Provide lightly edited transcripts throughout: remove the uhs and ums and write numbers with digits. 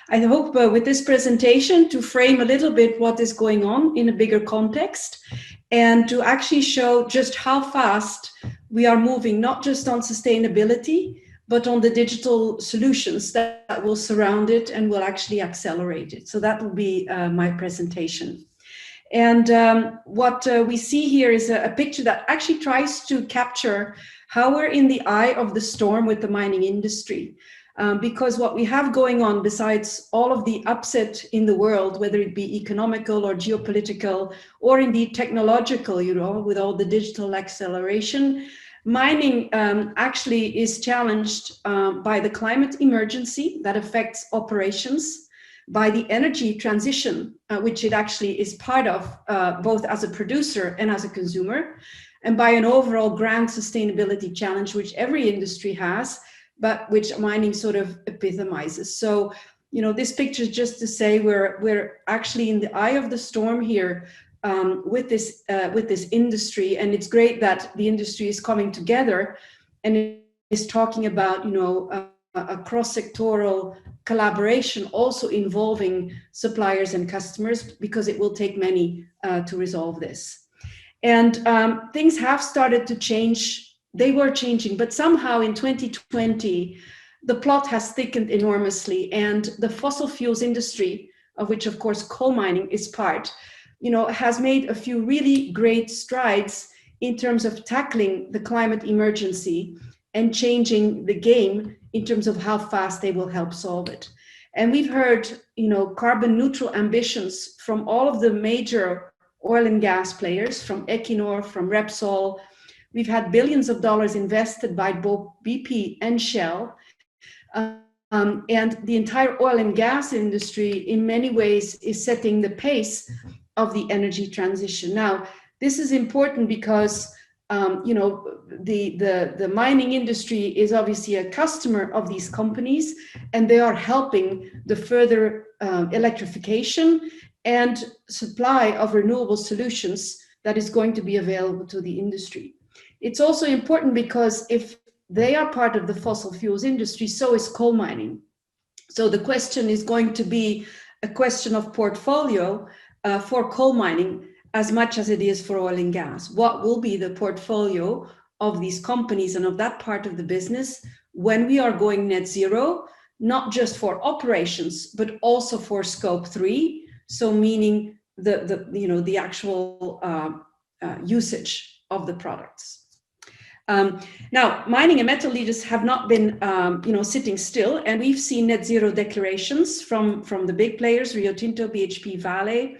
I hope with this presentation to frame a little bit what is going on in a bigger context and to actually show just how fast we are moving, not just on sustainability, but on the digital solutions that will surround it and will actually accelerate it. So that will be my presentation. And what we see here is a picture that actually tries to capture how we're in the eye of the storm with the mining industry. Because what we have going on, besides all of the upset in the world, whether it be economical or geopolitical, or indeed technological, you know, with all the digital acceleration, mining actually is challenged by the climate emergency that affects operations, by the energy transition, which it actually is part of, both as a producer and as a consumer, and by an overall grand sustainability challenge, which every industry has, but which mining sort of epitomizes. So, you know, this picture is just to say we're actually in the eye of the storm here with this industry, and it's great that the industry is coming together and is talking about, you know, a cross-sectoral collaboration also involving suppliers and customers, because it will take many to resolve this. And things have started to change. They were changing, but somehow in 2020, the plot has thickened enormously, and the fossil fuels industry, of which of course coal mining is part, you know, has made a few really great strides in terms of tackling the climate emergency and changing the game in terms of how fast they will help solve it. And we've heard, you know, carbon neutral ambitions from all of the major oil and gas players, from Equinor, from Repsol. We've had billions of dollars invested by both BP and Shell. And the entire oil and gas industry in many ways is setting the pace of the energy transition. Now, this is important because you know, the mining industry is obviously a customer of these companies, and they are helping the further electrification and supply of renewable solutions that is going to be available to the industry. It's also important because if they are part of the fossil fuels industry, so is coal mining. So the question is going to be a question of portfolio for coal mining as much as it is for oil and gas. What will be the portfolio of these companies and of that part of the business when we are going net zero, not just for operations, but also for scope 3, so meaning the actual usage of the products. Now, mining and metal leaders have not been, sitting still, and we've seen net zero declarations from the big players, Rio Tinto, BHP, Vale,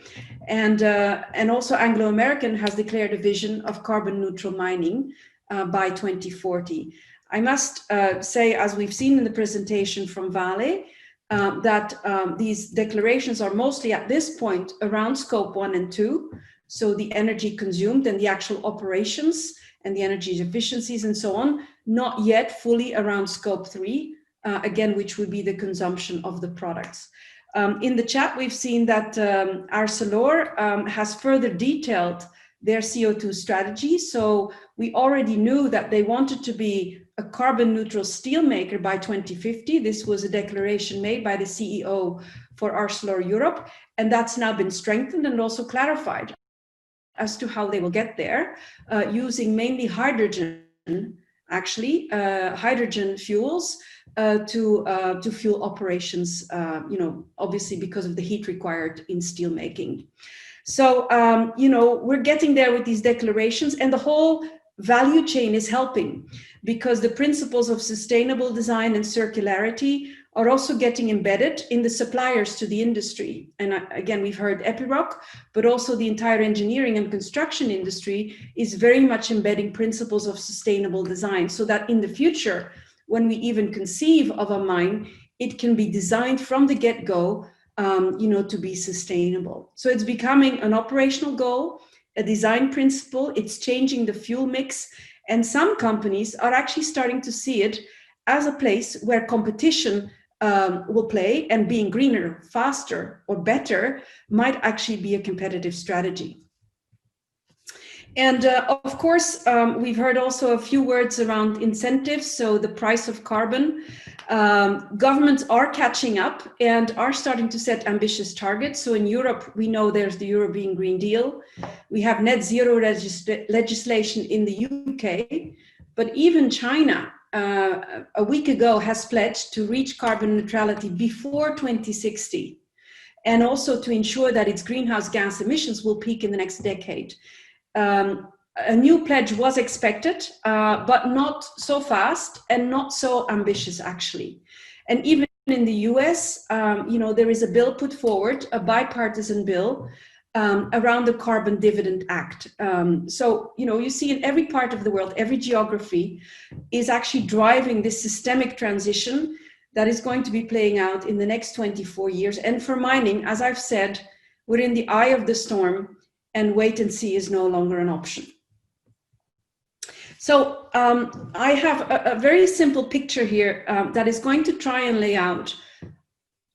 and also Anglo American has declared a vision of carbon neutral mining by 2040. I must say, as we've seen in the presentation from Vale, that these declarations are mostly at this point around scope 1 and 2, so the energy consumed and the actual operations and the energy efficiencies and so on, not yet fully around scope 3, again, which would be the consumption of the products. In the chat, we've seen that Arcelor has further detailed their CO2 strategy. So we already knew that they wanted to be a carbon neutral steel maker by 2050. This was a declaration made by the CEO for Arcelor Europe, and that's now been strengthened and also clarified as to how they will get there, using mainly hydrogen, actually, hydrogen fuels to fuel operations, obviously because of the heat required in steel making. So, we're getting there with these declarations, and the whole value chain is helping because the principles of sustainable design and circularity are also getting embedded in the suppliers to the industry. And again, we've heard Epiroc, but also the entire engineering and construction industry is very much embedding principles of sustainable design so that in the future, when we even conceive of a mine, it can be designed from the get-go, to be sustainable. So it's becoming an operational goal, a design principle, it's changing the fuel mix, and some companies are actually starting to see it as a place where competition will play, and being greener, faster, or better might actually be a competitive strategy. And of course, we've heard also a few words around incentives, so the price of carbon. Governments are catching up and are starting to set ambitious targets. So in Europe, we know there's the European Green Deal. We have net zero legislation in the UK, but even China a week ago has pledged to reach carbon neutrality before 2060, and also to ensure that its greenhouse gas emissions will peak in the next decade. A new pledge was expected, but not so fast and not so ambitious, actually. And even in the US, there is a bill put forward, a bipartisan bill, around the Carbon Dividend Act. So, you see in every part of the world, every geography is actually driving this systemic transition that is going to be playing out in the next 24 years. And for mining, as I've said, we're in the eye of the storm, and wait and see is no longer an option. So I have a very simple picture here that is going to try and lay out,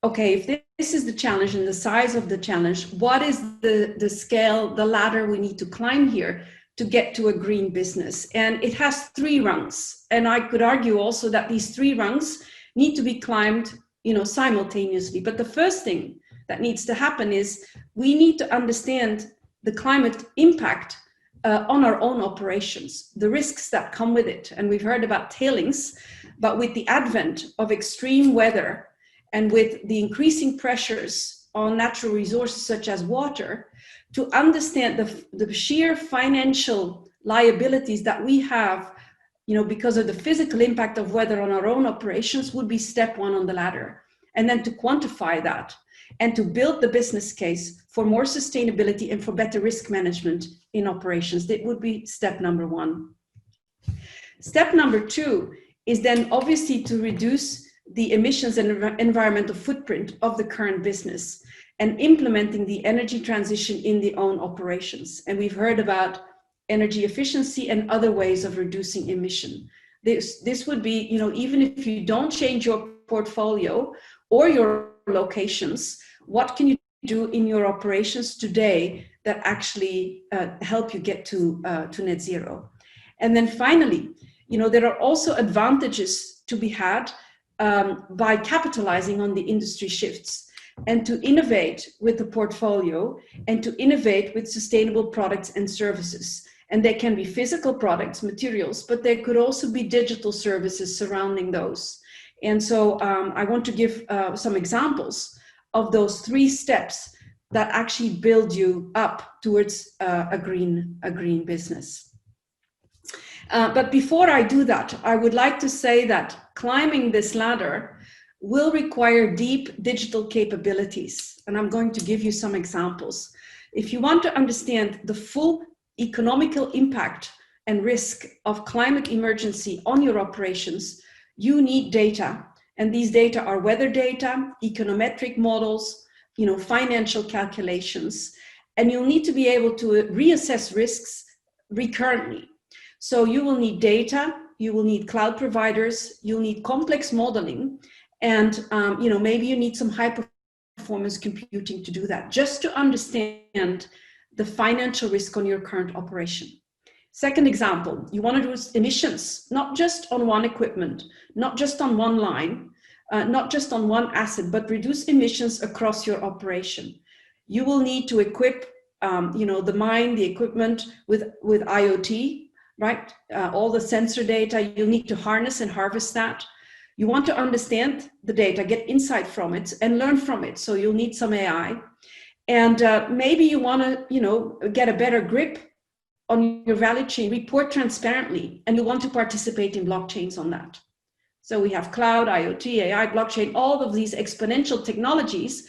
okay, if this is the challenge and the size of the challenge, what is the scale, the ladder we need to climb here to get to a green business? And it has 3 rungs. And I could argue also that these 3 rungs need to be climbed, simultaneously. But the first thing that needs to happen is we need to understand the climate impact on our own operations, the risks that come with it. And we've heard about tailings, but with the advent of extreme weather and with the increasing pressures on natural resources such as water, to understand the sheer financial liabilities that we have, because of the physical impact of weather on our own operations, would be step 1 on the ladder. And then to quantify that and to build the business case for more sustainability and for better risk management in operations. That would be step number 1. Step number 2 is then obviously to reduce the emissions and environmental footprint of the current business and implementing the energy transition in the own operations. And we've heard about energy efficiency and other ways of reducing emission. This would be, even if you don't change your portfolio or your locations, what can you do in your operations today that actually help you get to net zero? And then finally, there are also advantages to be had by capitalizing on the industry shifts and to innovate with the portfolio and to innovate with sustainable products and services. And they can be physical products, materials, but there could also be digital services surrounding those. And so I want to give some examples of those 3 steps that actually build you up towards a green business. But before I do that, I would like to say that climbing this ladder will require deep digital capabilities. And I'm going to give you some examples. If you want to understand the full economical impact and risk of climate emergency on your operations, you need data. And these data are weather data, econometric models, financial calculations, and you'll need to be able to reassess risks recurrently. So you will need data, you will need cloud providers, you'll need complex modeling, and maybe you need some high performance computing to do that, just to understand the financial risk on your current operation. Second example, you want to reduce emissions, not just on one equipment, not just on one line, not just on one asset, but reduce emissions across your operation. You will need to equip, the mine, the equipment with IoT, right? All the sensor data, you need to harness and harvest that. You want to understand the data, get insight from it and learn from it. So you'll need some AI. And maybe you want to, get a better grip on your value chain, report transparently, and you want to participate in blockchains on that. So we have cloud, IoT, AI, blockchain, all of these exponential technologies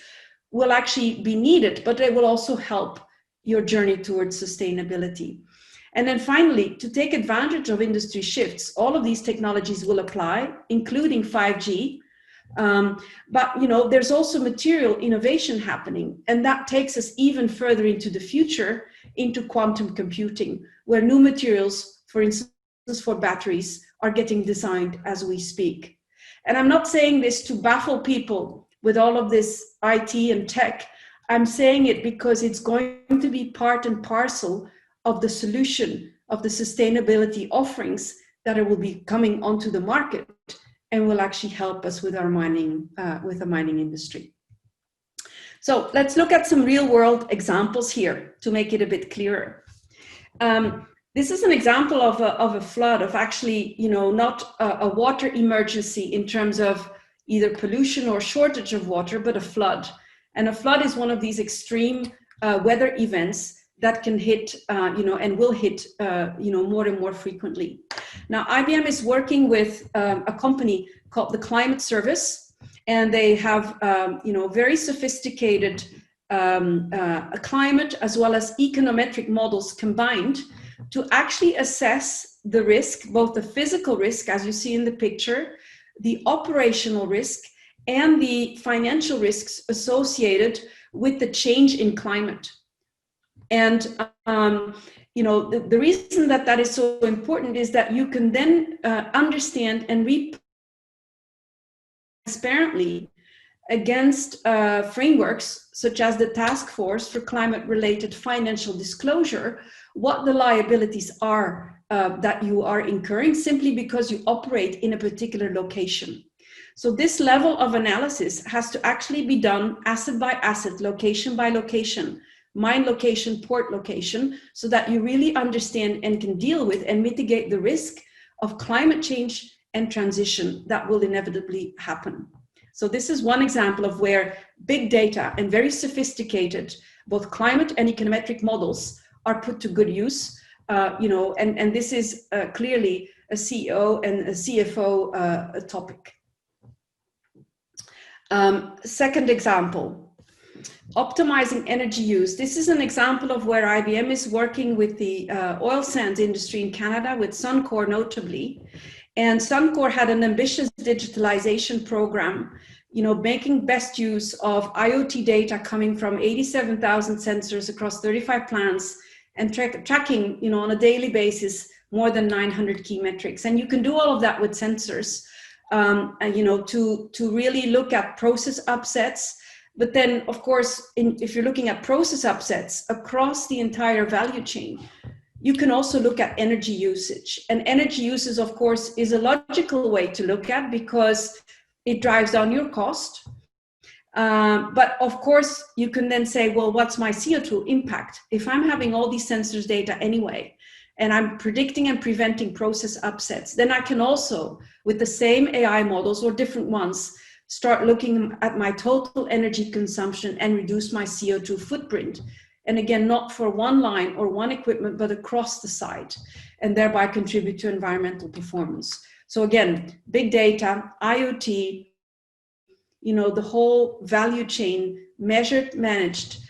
will actually be needed, but they will also help your journey towards sustainability. And then finally, to take advantage of industry shifts, all of these technologies will apply, including 5G. But there's also material innovation happening, and that takes us even further into the future, into quantum computing, where new materials, for instance, for batteries, are getting designed as we speak. And I'm not saying this to baffle people with all of this IT and tech. I'm saying it because it's going to be part and parcel of the solution of the sustainability offerings that will be coming onto the market and will actually help us with our mining, with the mining industry. So let's look at some real world examples here to make it a bit clearer. This is an example of a flood, of actually, not a water emergency in terms of either pollution or shortage of water, but a flood. And a flood is one of these extreme weather events that can hit, and will hit, more and more frequently. Now, IBM is working with a company called the Climate Service, and they have, very sophisticated climate as well as econometric models combined to actually assess the risk, both the physical risk, as you see in the picture, the operational risk, and the financial risks associated with the change in climate. And, the reason that that is so important is that you can then understand and report transparently against frameworks such as the Task Force for Climate-Related Financial Disclosure, what the liabilities are that you are incurring simply because you operate in a particular location. So this level of analysis has to actually be done asset by asset, location by location, mine location, port location, so that you really understand and can deal with and mitigate the risk of climate change and transition that will inevitably happen. So this is one example of where big data and very sophisticated, both climate and econometric models are put to good use, and this is clearly a CEO and a CFO topic. Second example, optimizing energy use. This is an example of where IBM is working with the oil sands industry in Canada, with Suncor notably. And Suncor had an ambitious digitalization program, making best use of IoT data coming from 87,000 sensors across 35 plants and tracking, on a daily basis, more than 900 key metrics. And you can do all of that with sensors, to really look at process upsets. But then, of course, if you're looking at process upsets across the entire value chain, you can also look at energy usage. And energy usage, of course, is a logical way to look at because it drives down your cost. But of course, you can then say, well, what's my CO2 impact? If I'm having all these sensors data anyway, and I'm predicting and preventing process upsets, then I can also, with the same AI models or different ones, start looking at my total energy consumption and reduce my CO2 footprint. And again, not for one line or one equipment, but across the site, and thereby contribute to environmental performance. So again, big data, IoT, the whole value chain measured, managed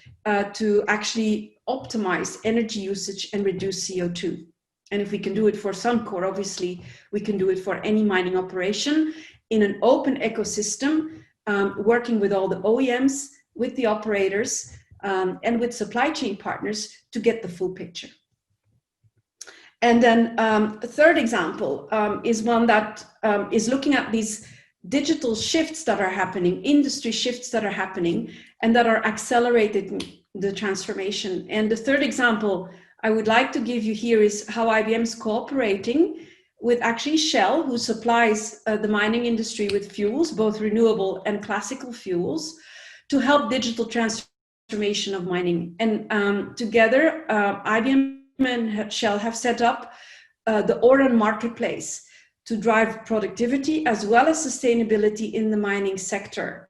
to actually optimize energy usage and reduce CO2. And if we can do it for Suncor, obviously, we can do it for any mining operation in an open ecosystem, working with all the OEMs, with the operators, and with supply chain partners to get the full picture. And then a third example is one that is looking at these digital shifts that are happening, industry shifts that are happening, and that are accelerating the transformation. And the third example I would like to give you here is how IBM is cooperating with actually Shell, who supplies the mining industry with fuels, both renewable and classical fuels, to help digital transformation of mining. And together, IBM and Shell have set up the Oran marketplace to drive productivity as well as sustainability in the mining sector.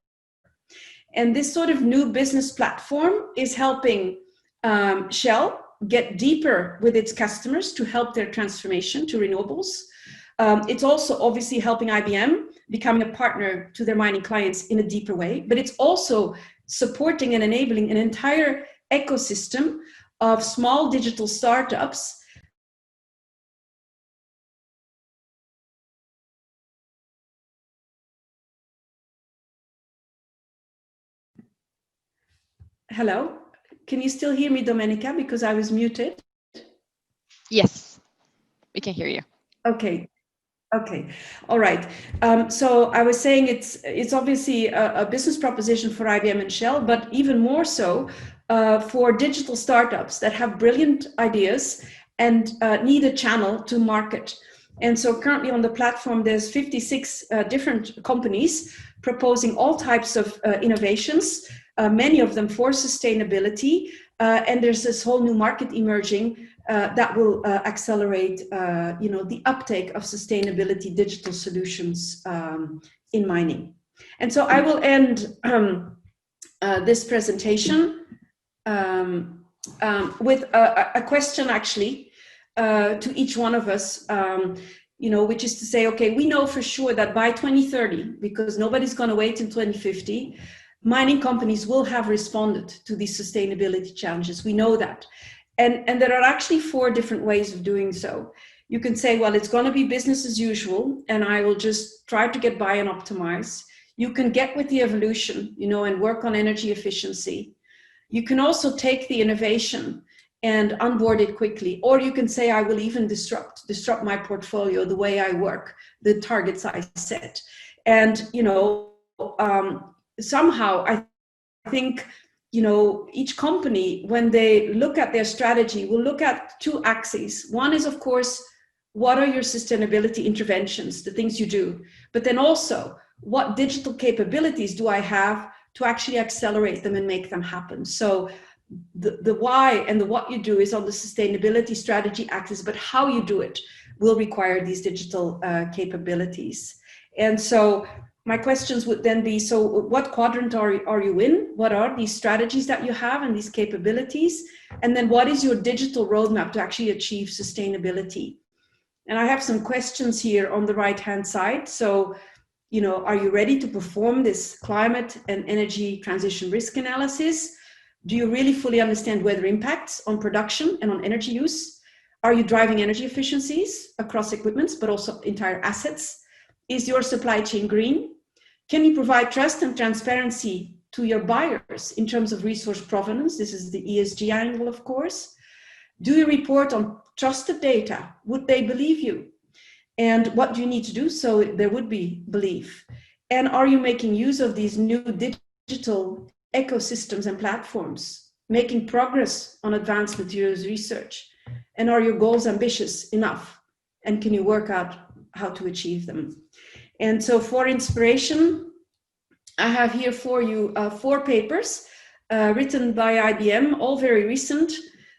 And this sort of new business platform is helping Shell get deeper with its customers to help their transformation to renewables. It's also obviously helping IBM becoming a partner to their mining clients in a deeper way, but it's also supporting and enabling an entire ecosystem of small digital startups Hello, can you still hear me, Domenica? Because I was muted. Yes, we can hear you. Okay, all right. So I was saying it's obviously a business proposition for IBM and Shell, but even more so for digital startups that have brilliant ideas and need a channel to market. And so currently on the platform, there's 56 different companies proposing all types of innovations, many of them for sustainability. And there's this whole new market emerging that will accelerate, the uptake of sustainability digital solutions in mining. And so I will end this presentation with a question, actually, to each one of us, which is to say, okay, we know for sure that by 2030, because nobody's going to wait until 2050, mining companies will have responded to these sustainability challenges. We know that. And there are actually 4 different ways of doing so. You can say, well, it's going to be business as usual, and I will just try to get by and optimize. You can get with the evolution, and work on energy efficiency. You can also take the innovation and onboard it quickly. Or you can say, I will even disrupt my portfolio, the way I work, the targets I set. And, somehow I think, each company, when they look at their strategy, will look at 2 axes. One is, of course, what are your sustainability interventions, the things you do? But then also, what digital capabilities do I have to actually accelerate them and make them happen? So the why and the what you do is on the sustainability strategy axis, but how you do it will require these digital capabilities. And so my questions would then be, so what quadrant are you in? What are these strategies that you have and these capabilities? And then what is your digital roadmap to actually achieve sustainability? And I have some questions here on the right-hand side. So, are you ready to perform this climate and energy transition risk analysis? Do you really fully understand weather impacts on production and on energy use? Are you driving energy efficiencies across equipments, but also entire assets? Is your supply chain green? Can you provide trust and transparency to your buyers in terms of resource provenance? This is the ESG angle, of course. Do you report on trusted data? Would they believe you? And what do you need to do so there would be belief? And are you making use of these new digital ecosystems and platforms, making progress on advanced materials research? And are your goals ambitious enough? And can you work out how to achieve them? And so for inspiration, I have here for you 4 papers written by IBM, all very recent,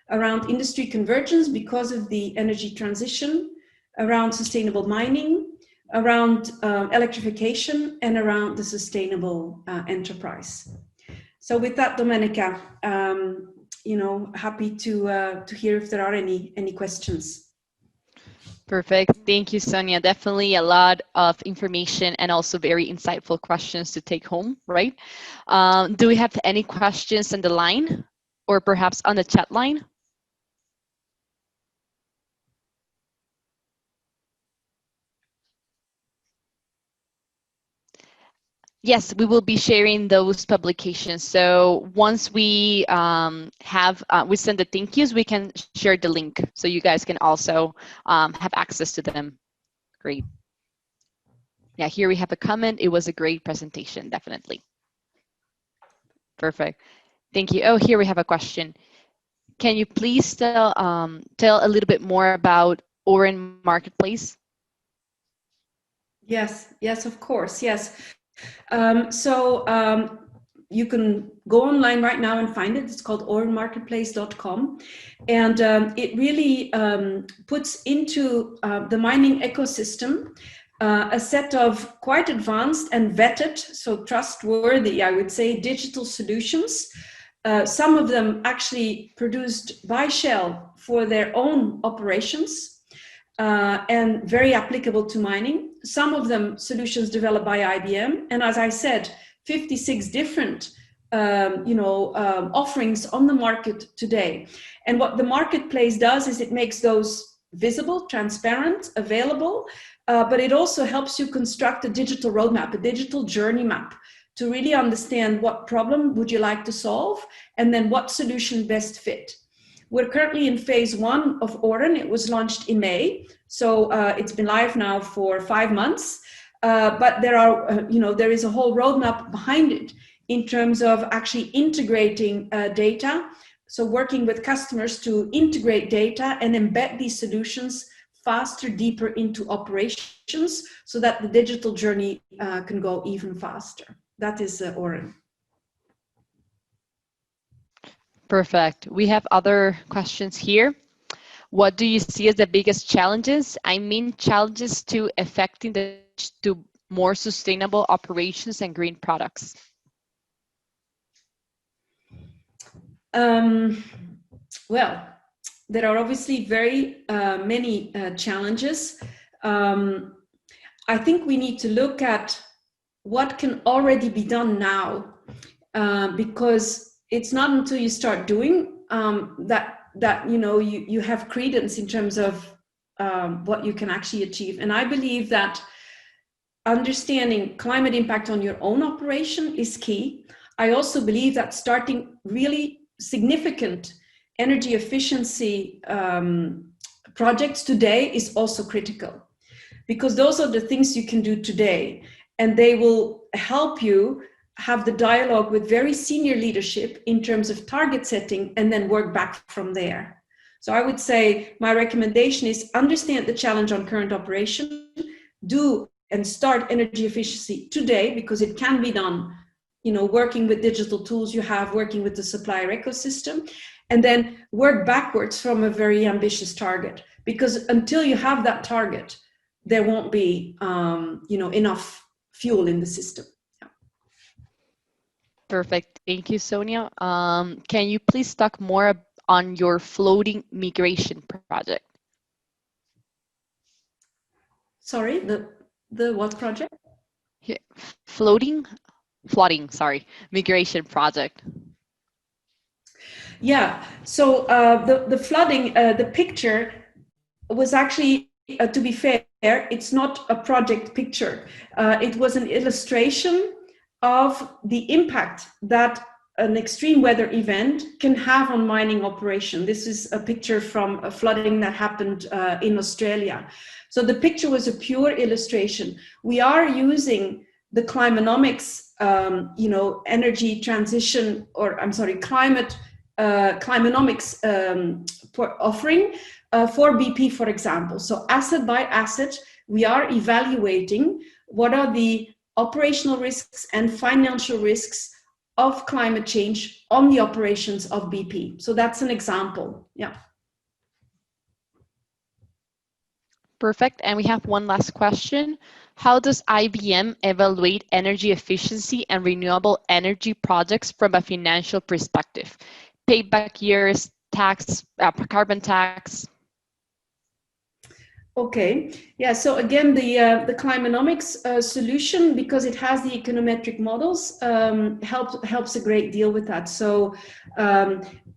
around industry convergence because of the energy transition, around sustainable mining, around electrification, and around the sustainable enterprise. So with that, Domenica, happy to hear if there are any questions. Perfect. Thank you, Sonia. Definitely a lot of information and also very insightful questions to take home, right? Do we have any questions on the line or perhaps on the chat line? Yes, we will be sharing those publications. So once we we send the thank yous, we can share the link so you guys can also have access to them. Great. Yeah, here we have a comment. It was a great presentation, definitely. Perfect. Thank you. Oh, here we have a question. Can you please tell a little bit more about Oren Marketplace? Yes, of course, yes. You can go online right now and find it. It's called orenmarketplace.com. And it really puts into the mining ecosystem a set of quite advanced and vetted, so trustworthy, I would say, digital solutions. Some of them actually produced by Shell for their own operations and very applicable to mining. Some of them solutions developed by IBM. And as I said, 56 different offerings on the market today. And what the marketplace does is it makes those visible, transparent, available, but it also helps you construct a digital roadmap, a digital journey map to really understand what problem would you like to solve and then what solution best fit. We're currently in phase 1 of Oren. It was launched in May. So it's been live now for 5 months. But there is a whole roadmap behind it in terms of actually integrating data. So working with customers to integrate data and embed these solutions faster, deeper into operations so that the digital journey can go even faster. That is Oren. Perfect. We have other questions here. What do you see as the biggest challenges? I mean, challenges to affecting the to more sustainable operations and green products. Well, there are obviously very many challenges. I think we need to look at what can already be done now, because it's not until you start doing that you have credence in terms of what you can actually achieve. And I believe that understanding climate impact on your own operation is key. I also believe that starting really significant energy efficiency projects today is also critical, because those are the things you can do today, and they will help you have the dialogue with very senior leadership in terms of target setting and then work back from there. So I would say my recommendation is understand the challenge on current operation, do and start energy efficiency today, because it can be done, working with digital tools you have, working with the supplier ecosystem, and then work backwards from a very ambitious target, because until you have that target, there won't be enough fuel in the system. Yeah. Perfect. Thank you, Sonia. Can you please talk more on your floating migration project? Sorry, the what project? Yeah. Flooding, sorry, migration project. Yeah, so the flooding, the picture was actually, to be fair, it's not a project picture. It was an illustration of the impact that an extreme weather event can have on mining operation. This is a picture from a flooding that happened in Australia. So the picture was a pure illustration. We are using the climanomics, energy transition, climanomics offering for BP, for example. So asset by asset, we are evaluating what are the operational risks and financial risks of climate change on the operations of BP. So that's an example. Yeah. Perfect. And we have one last question. How does IBM evaluate energy efficiency and renewable energy projects from a financial perspective? Payback years, tax, carbon tax. Okay, yeah, so again, the climanomics solution, because it has the econometric models, helps a great deal with that. So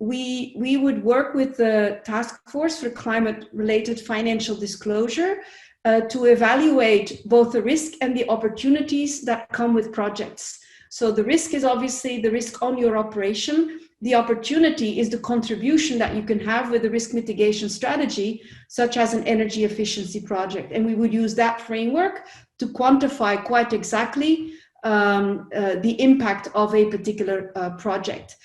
we would work with the task force for climate-related financial disclosure to evaluate both the risk and the opportunities that come with projects. So the risk is obviously the risk on your operation. The opportunity is the contribution that you can have with a risk mitigation strategy, such as an energy efficiency project. And we would use that framework to quantify quite exactly the impact of a particular project.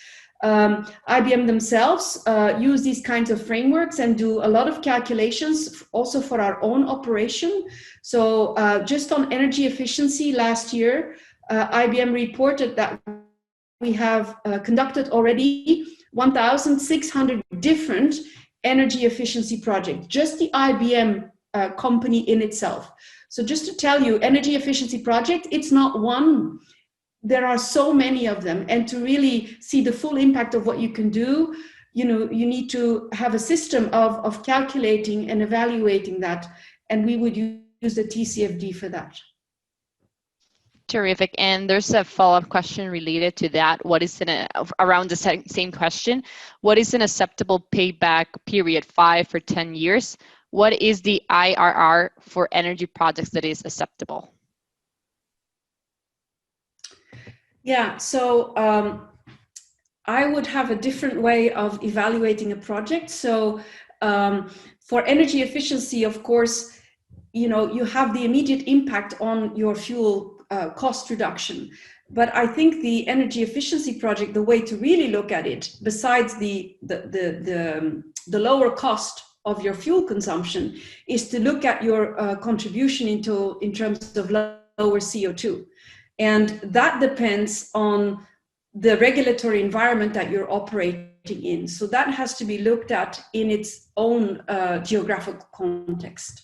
IBM themselves use these kinds of frameworks and do a lot of calculations also for our own operation. So just on energy efficiency last year, IBM reported that we have conducted already 1,600 different energy efficiency projects, just the IBM company in itself. So just to tell you, energy efficiency project, it's not one. There are so many of them. And to really see the full impact of what you can do, you need to have a system of calculating and evaluating that. And we would use the TCFD for that. Terrific. And there's a follow-up question related to that. What is around the same question? What is an acceptable payback period, 5 or 10 years? What is the IRR for energy projects that is acceptable? Yeah, so I would have a different way of evaluating a project. So for energy efficiency, of course, you have the immediate impact on your fuel cost reduction. But I think the energy efficiency project, the way to really look at it, besides the lower cost of your fuel consumption is to look at your contribution in terms of lower CO2. And that depends on the regulatory environment that you're operating in. So that has to be looked at in its own geographical context.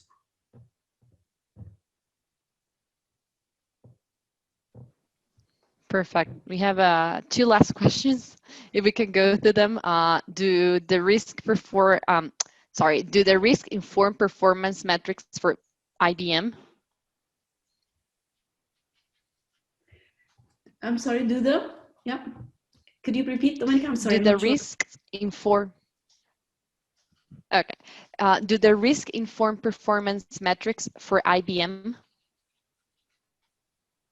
Perfect. We have 2 last questions. If we can go through them, do the risk inform performance metrics for IBM? I'm sorry, yeah. Could you repeat the one? I'm sorry, Do I'm the not sure. risks inform? Okay. Do the risk inform performance metrics for IBM?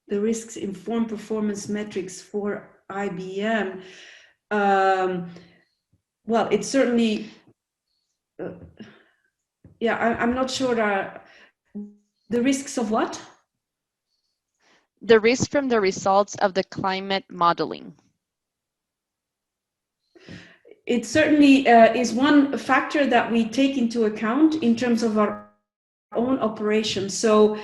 The risks inform performance metrics for IBM. Well, it's certainly, yeah, I'm not sure. The risks of what? The risk from the results of the climate modeling. It certainly is one factor that we take into account in terms of our own operations. So,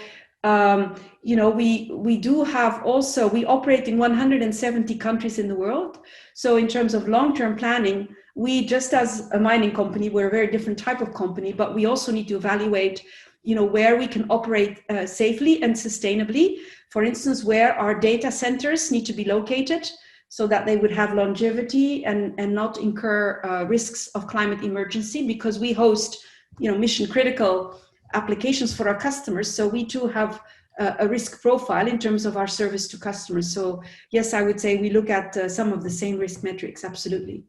you know, we do have also, we operate in 170 countries in the world. So in terms of long-term planning, we, just as a mining company, we're a very different type of company, but we also need to evaluate, you know, where we can operate safely and sustainably. For instance, where our data centers need to be located so that they would have longevity and not incur risks of climate emergency, because we host, you know, mission critical applications for our customers. So we too have a risk profile in terms of our service to customers. So yes, I would say we look at some of the same risk metrics, absolutely.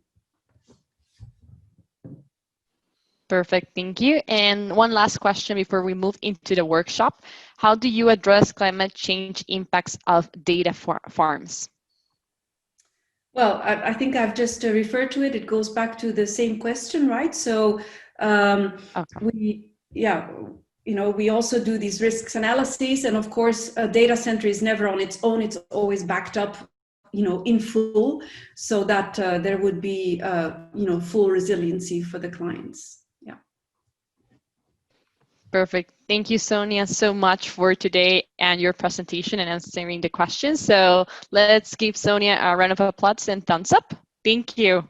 Perfect, thank you. And one last question before we move into the workshop. How do you address climate change impacts of data farms? Well, I think I've just referred to it. It goes back to the same question, right? So okay. You know, we also do these risks analyses, and of course, a data center is never on its own. It's always backed up, you know, in full, so that there would be, you know, full resiliency for the clients. Yeah. Perfect. Thank you, Sonia, so much for today and your presentation and answering the questions. So let's give Sonia a round of applause and thumbs up. Thank you.